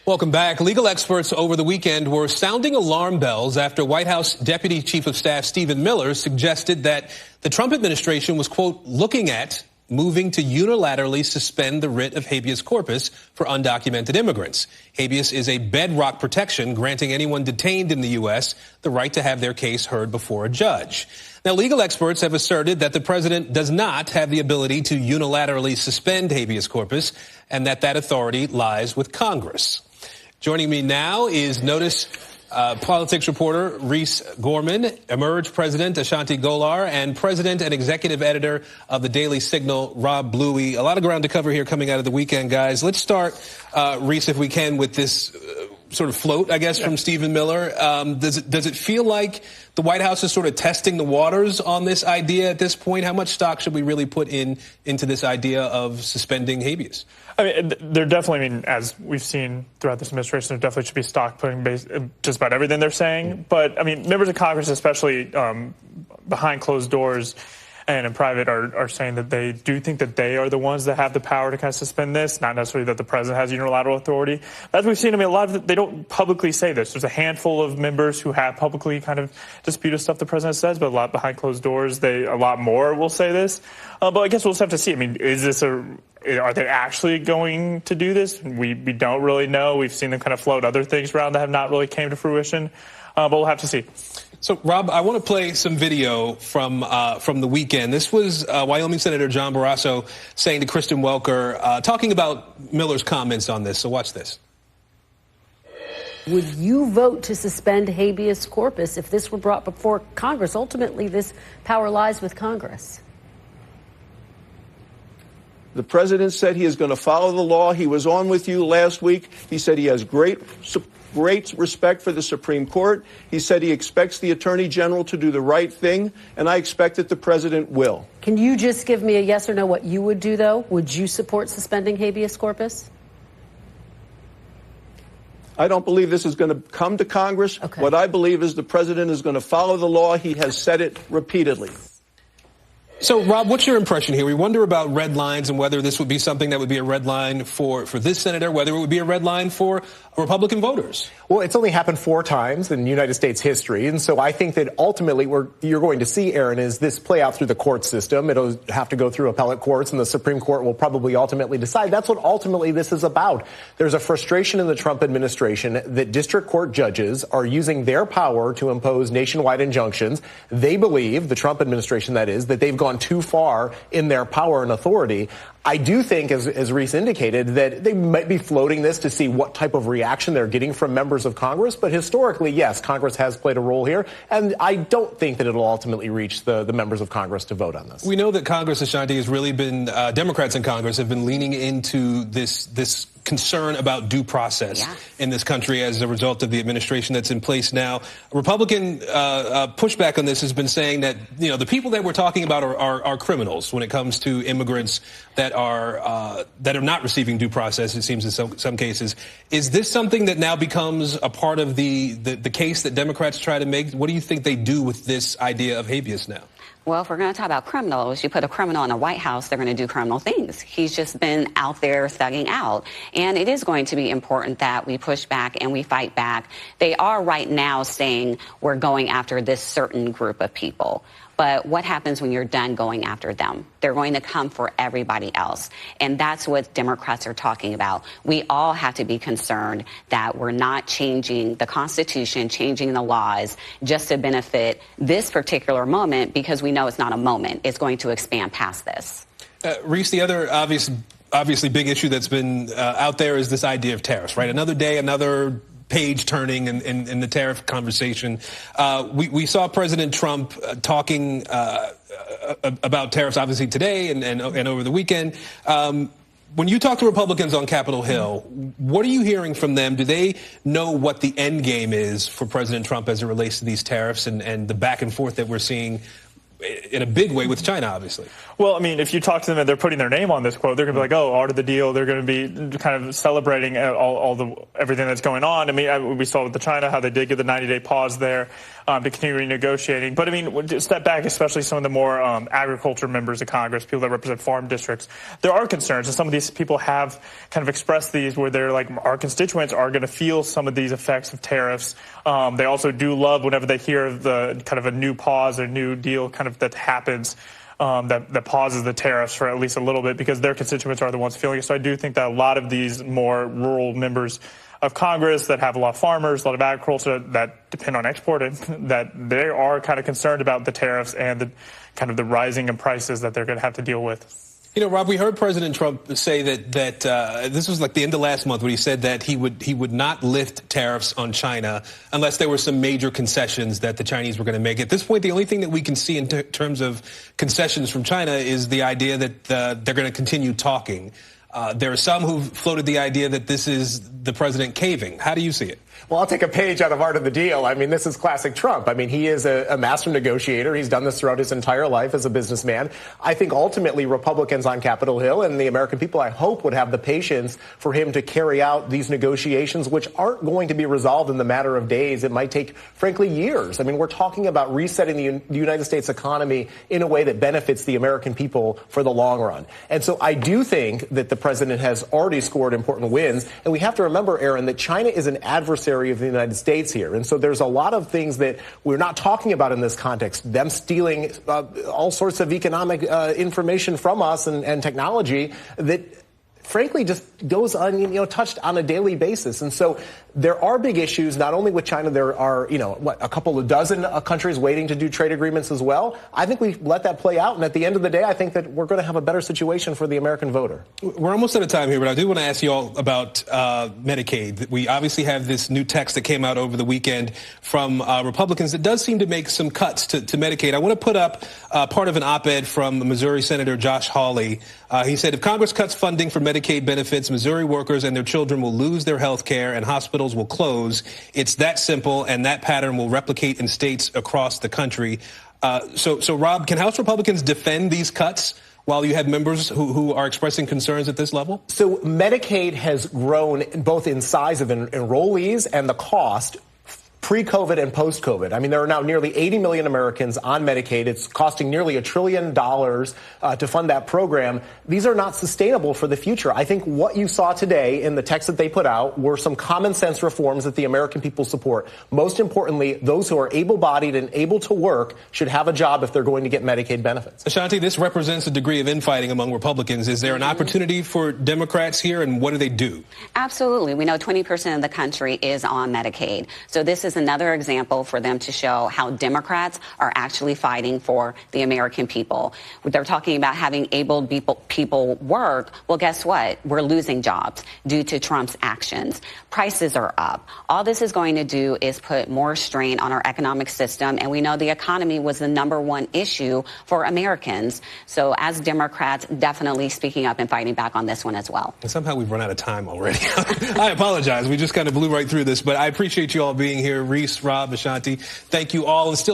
Welcome back. Legal experts over the weekend were sounding alarm bells after White House Deputy Chief of Staff Stephen Miller suggested that the Trump administration was, quote, looking at moving to unilaterally suspend the writ of habeas corpus for undocumented immigrants. Habeas is a bedrock protection granting anyone detained in the U.S. the right to have their case heard before a judge. Now, legal experts have asserted that the president does not have the ability to unilaterally suspend habeas corpus and that authority lies with Congress. Joining me now is NOTUS politics reporter Reese Gorman, Emerge President Ashanti Gholar, and President and Executive Editor of the Daily Signal, Rob Bluey. A lot of ground to cover here coming out of the weekend, guys. Let's start, Reese, if we can, with this sort of float, I guess, from Stephen Miller. Does it feel like the White House is sort of testing the waters on this idea at this point? How much stock should we really put into this idea of suspending habeas? I mean, there definitely, as we've seen throughout this administration, there definitely should be stock putting just about everything they're saying. But, I mean, members of Congress, especially behind closed doors and in private, are saying that they do think that they are the ones that have the power to kind of suspend this, not necessarily that the president has unilateral authority. As we've seen, I mean, a lot of they don't publicly say this. There's a handful of members who have publicly kind of disputed stuff the president says, but a lot behind closed doors, a lot more will say this. But I guess we'll just have to see. I mean, are they actually going to do this? We don't really know. We've seen them kind of float other things around that have not really came to fruition, but we'll have to see. So, Rob, I want to play some video from the weekend. This was Wyoming Senator John Baraso saying to Kristen Welker, talking about Miller's comments on this. So watch this. Would you vote to suspend habeas corpus if this were brought before Congress? Ultimately, this power lies with Congress. The president said he is going to follow the law. He was on with you last week. He said he has great respect for the Supreme Court. He said he expects the Attorney General to do the right thing, and I expect that the president will. Can you just give me a yes or no what you would do, though? Would you support suspending habeas corpus? I don't believe this is going to come to Congress. Okay. What I believe is the president is going to follow the law. He has said it repeatedly. So, Rob, what's your impression here? We wonder about red lines and whether this would be something that would be a red line for this senator, whether it would be a red line for Republican voters. Well, it's only happened 4 times in United States history. And so I think that ultimately you're going to see, Aaron, is this play out through the court system. It'll have to go through appellate courts, and the Supreme Court will probably ultimately decide. That's what ultimately this is about. There's a frustration in the Trump administration that district court judges are using their power to impose nationwide injunctions. They believe, the Trump administration that is, that they've gone too far in their power and authority. I do think, as Reese indicated, that they might be floating this to see what type of reaction they're getting from members of Congress. But historically, yes, Congress has played a role here. And I don't think that it'll ultimately reach the members of Congress to vote on this. We know that Congress, Ashanti, has really been, Democrats in Congress have been leaning into this concern about due process in this country as a result of the administration that's in place now. Republican pushback on this has been saying that, the people that we're talking about are criminals when it comes to immigrants that are not receiving due process, it seems, in some cases. Is this something that now becomes a part of the case that Democrats try to make? What do you think they do with this idea of habeas now? Well, if we're going to talk about criminals, you put a criminal in the White House, they're going to do criminal things. He's just been out there thugging out. And it is going to be important that we push back and we fight back. They are right now saying we're going after this certain group of people. But what happens when you're done going after them? They're going to come for everybody else. And that's what Democrats are talking about. We all have to be concerned that we're not changing the Constitution, changing the laws just to benefit this particular moment, because we know it's not a moment. It's going to expand past this. Reese, the other obviously big issue that's been out there is this idea of tariffs, right? Another day, another page turning in the tariff conversation. We saw President Trump talking about tariffs, obviously, today and over the weekend. When you talk to Republicans on Capitol Hill, what are you hearing from them? Do they know what the end game is for President Trump as it relates to these tariffs and the back and forth that we're seeing in a big way with China, obviously. Well, I mean, if you talk to them and they're putting their name on this quote, they're going to be like, oh, art of the deal. They're going to be kind of celebrating everything that's going on. I mean, we saw with the China how they did get the 90-day pause there to continue renegotiating. But, I mean, step back, especially some of the more agriculture members of Congress, people that represent farm districts, there are concerns. And some of these people have kind of expressed these where they're like, our constituents are going to feel some of these effects of tariffs. They also do love whenever they hear of the kind of a new pause or new deal kind of that happens. That pauses the tariffs for at least a little bit because their constituents are the ones feeling it. So I do think that a lot of these more rural members of Congress that have a lot of farmers, a lot of agriculture that depend on exporting, that they are kind of concerned about the tariffs and the kind of the rising in prices that they're going to have to deal with. You know, Rob, we heard President Trump say that this was like the end of last month when he said that he would not lift tariffs on China unless there were some major concessions that the Chinese were going to make. At this point, the only thing that we can see in terms of concessions from China is the idea that they're going to continue talking. There are some who've floated the idea that this is the president caving. How do you see it? Well, I'll take a page out of Art of the Deal. I mean, this is classic Trump. I mean, he is a master negotiator. He's done this throughout his entire life as a businessman. I think ultimately Republicans on Capitol Hill and the American people, I hope, would have the patience for him to carry out these negotiations, which aren't going to be resolved in the matter of days. It might take, frankly, years. I mean, we're talking about resetting the United States economy in a way that benefits the American people for the long run. And so I do think that the president has already scored important wins. And we have to remember, Aaron, that China is an adversary of the United States here. And so there's a lot of things that we're not talking about in this context. Them stealing all sorts of economic information from us and technology that frankly just goes touched on a daily basis. And so there are big issues, not only with China, there are, a couple of dozen countries waiting to do trade agreements as well. I think we let that play out. And at the end of the day, I think that we're going to have a better situation for the American voter. We're almost out of time here, but I do want to ask you all about Medicaid. We obviously have this new text that came out over the weekend from Republicans that does seem to make some cuts to Medicaid. I want to put up part of an op-ed from Missouri Senator Josh Hawley. He said, if Congress cuts funding for Medicaid benefits, Missouri workers and their children will lose their health care and hospitals will close. It's that simple, and that pattern will replicate in states across the country. So, Rob, can House Republicans defend these cuts while you have members who are expressing concerns at this level? So Medicaid has grown both in size of enrollees and the cost pre-COVID and post-COVID. I mean, there are now nearly 80 million Americans on Medicaid. It's costing nearly $1 trillion to fund that program. These are not sustainable for the future. I think what you saw today in the text that they put out were some common sense reforms that the American people support. Most importantly, those who are able-bodied and able to work should have a job if they're going to get Medicaid benefits. Ashanti, this represents a degree of infighting among Republicans. Is there an opportunity for Democrats here, and what do they do? Absolutely. We know 20% of the country is on Medicaid. So this is another example for them to show how Democrats are actually fighting for the American people. They're talking about having able people work. Well, guess what? We're losing jobs due to Trump's actions. Prices are up. All this is going to do is put more strain on our economic system. And we know the economy was the #1 issue for Americans. So as Democrats, definitely speaking up and fighting back on this one as well. And somehow we've run out of time already. I apologize. We just kind of blew right through this, but I appreciate you all being here. Reese, Rob, Ashanti, thank you all. And still